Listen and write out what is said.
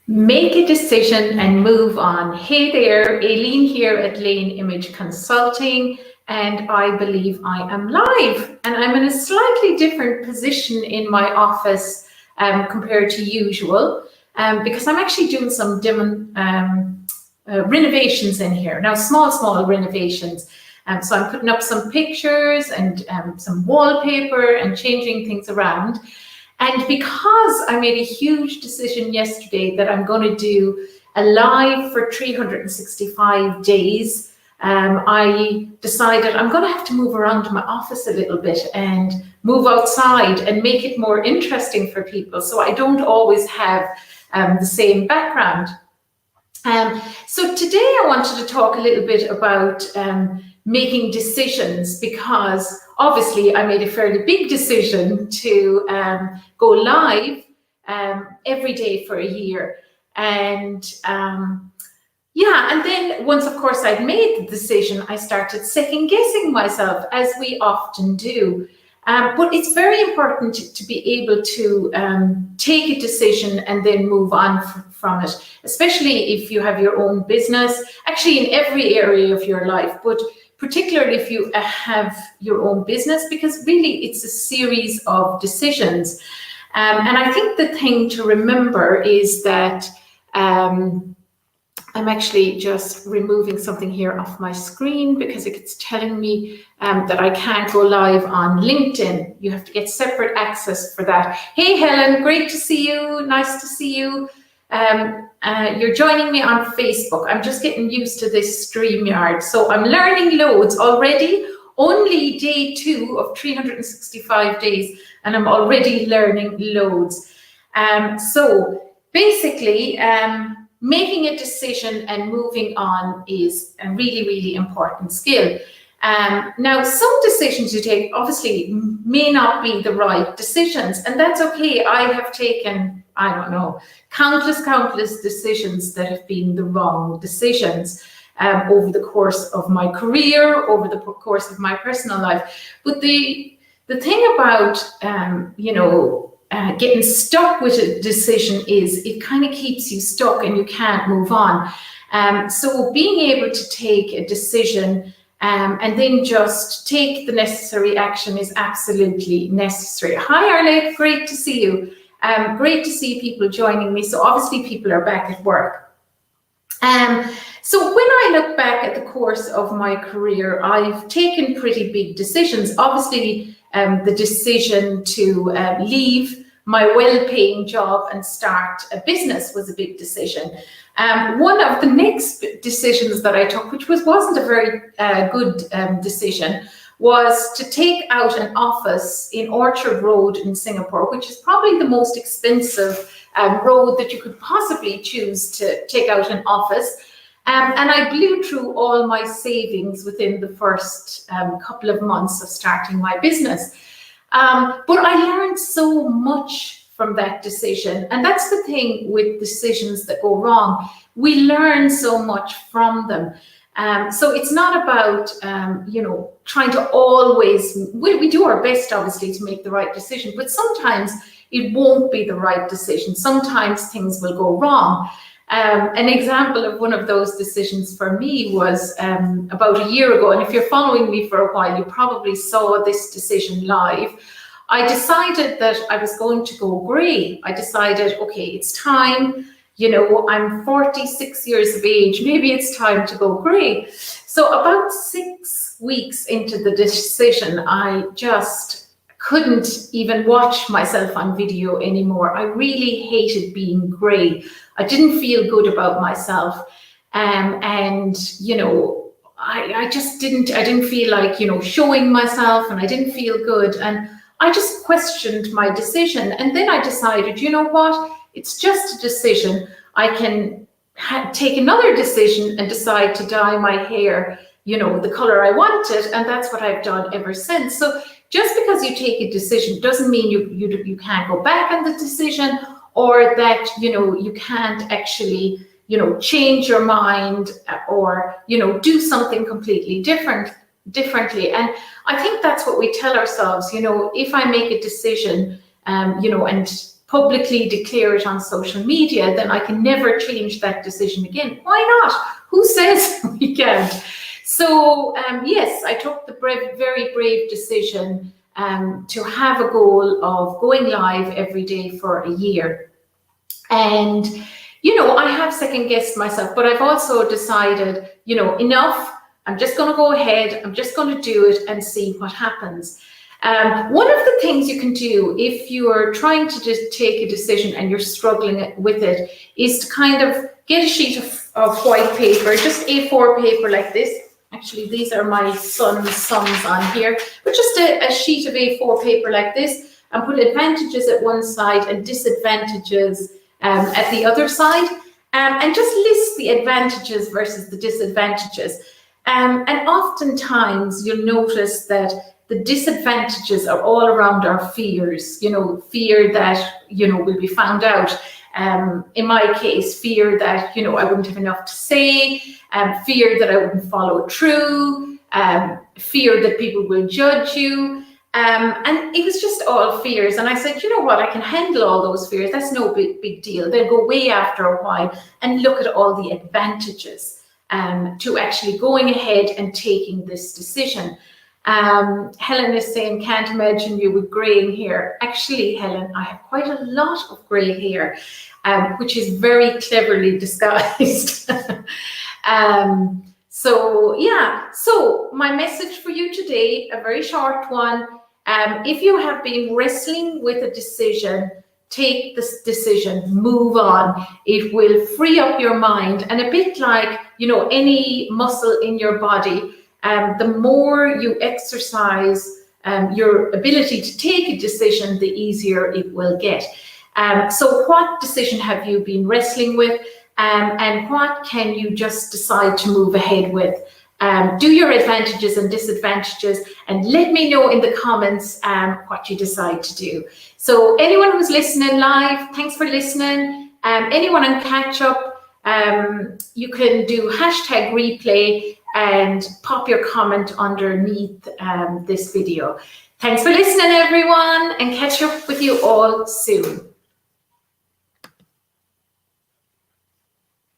Make a decision and move on. Hey there, Aileen here at Lane Image Consulting, and I believe I am live. And I'm in a slightly different position in my office compared to usual, because I'm actually doing some renovations in here. Now, small renovations. So I'm putting up some pictures and some wallpaper and changing things around. And because I made a huge decision yesterday that I'm going to do a live for 365 days, I decided I'm going to have to move around my office a little bit and move outside and make it more interesting for people, so I don't always have the same background. So today I wanted to talk a little bit about making decisions, because obviously I made a fairly big decision to go live every day for a year. And and then once, of course, I'd made the decision, I started second guessing myself, as we often do. But it's very important to be able to take a decision and then move on from it, especially if you have your own business, actually in every area of your life, but particularly if you have your own business, because really it's a series of decisions. And I think the thing to remember is that I'm actually just removing something here off my screen because it's telling me that I can't go live on LinkedIn. You have to get separate access for that. Hey, Helen, great to see you. Nice to see you. You're joining me on Facebook. I'm just getting used to this StreamYard. So I'm learning loads already. Only day 2 of 365 days, and I'm already learning loads. So basically, making a decision and moving on is a really, really important skill. Now, some decisions you take obviously may not be the right decisions, and that's okay. I have taken, I don't know, countless decisions that have been the wrong decisions over the course of my career, over the course of my personal life. But the thing about, getting stuck with a decision is it kind of keeps you stuck and you can't move on. So being able to take a decision and then just take the necessary action is absolutely necessary. Hi, Arlette, great to see you. Great to see people joining me. So obviously people are back at work. So when I look back at the course of my career, I've taken pretty big decisions. Obviously, the decision to leave my well-paying job and start a business was a big decision. One of the next decisions that I took, which wasn't a very good decision, was to take out an office in Orchard Road in Singapore, which is probably the most expensive road that you could possibly choose to take out an office. And I blew through all my savings within the first couple of months of starting my business. But I learned so much from that decision. And that's the thing with decisions that go wrong. We learn so much from them. So it's not about, trying to always, we do our best, obviously, to make the right decision, but sometimes it won't be the right decision. Sometimes things will go wrong. An example of one of those decisions for me was about a year ago, and if you're following me for a while, you probably saw this decision live. I decided that I was going to go grey. I decided, okay, it's time. I'm 46 years of age. Maybe it's time to go grey. So about 6 weeks into the decision, I just couldn't even watch myself on video anymore. I really hated being grey. I didn't feel good about myself. I didn't feel like, showing myself, and I didn't feel good. And I just questioned my decision. And then I decided, you know what? It's just a decision. I can take another decision and decide to dye my hair, the color I wanted. And that's what I've done ever since. So just because you take a decision doesn't mean you can't go back on the decision, or that, you can't actually, change your mind or, do something completely differently. And I think that's what we tell ourselves, if I make a decision, and publicly declare it on social media, then I can never change that decision again. Why not? Who says we can't? So yes, I took the very brave decision to have a goal of going live every day for a year. And, you know, I have second guessed myself, but I've also decided, you know, enough. I'm just going to go ahead. I'm just going to do it and see what happens. One of the things you can do if you are trying to just take a decision and you're struggling with it is to kind of get a sheet of white paper, just A4 paper like this. Actually, these are my son's sums on here, but just a sheet of A4 paper like this, and put advantages at one side and disadvantages at the other side, and just list the advantages versus the disadvantages. And oftentimes you'll notice that the disadvantages are all around our fears, you know, fear that, you know, we'll be found out. In my case, fear that, you know, I wouldn't have enough to say, fear that I wouldn't follow through, fear that people will judge you. And it was just all fears. And I said, you know what, I can handle all those fears. That's no big deal. They'll go away after a while, and look at all the advantages to actually going ahead and taking this decision. Helen is saying, can't imagine you with grey hair. Actually, Helen, I have quite a lot of grey hair, which is very cleverly disguised. So yeah, so my message for you today, a very short one. If you have been wrestling with a decision, take this decision, move on. It will free up your mind, and a bit like, you know, any muscle in your body, the more you exercise your ability to take a decision, the easier it will get. So what decision have you been wrestling with, and what can you just decide to move ahead with? Do your advantages and disadvantages, and let me know in the comments what you decide to do. So anyone who's listening live, thanks for listening. Anyone on catch up, you can do #replay and pop your comment underneath this video. Thanks for listening, everyone, and catch up with you all soon.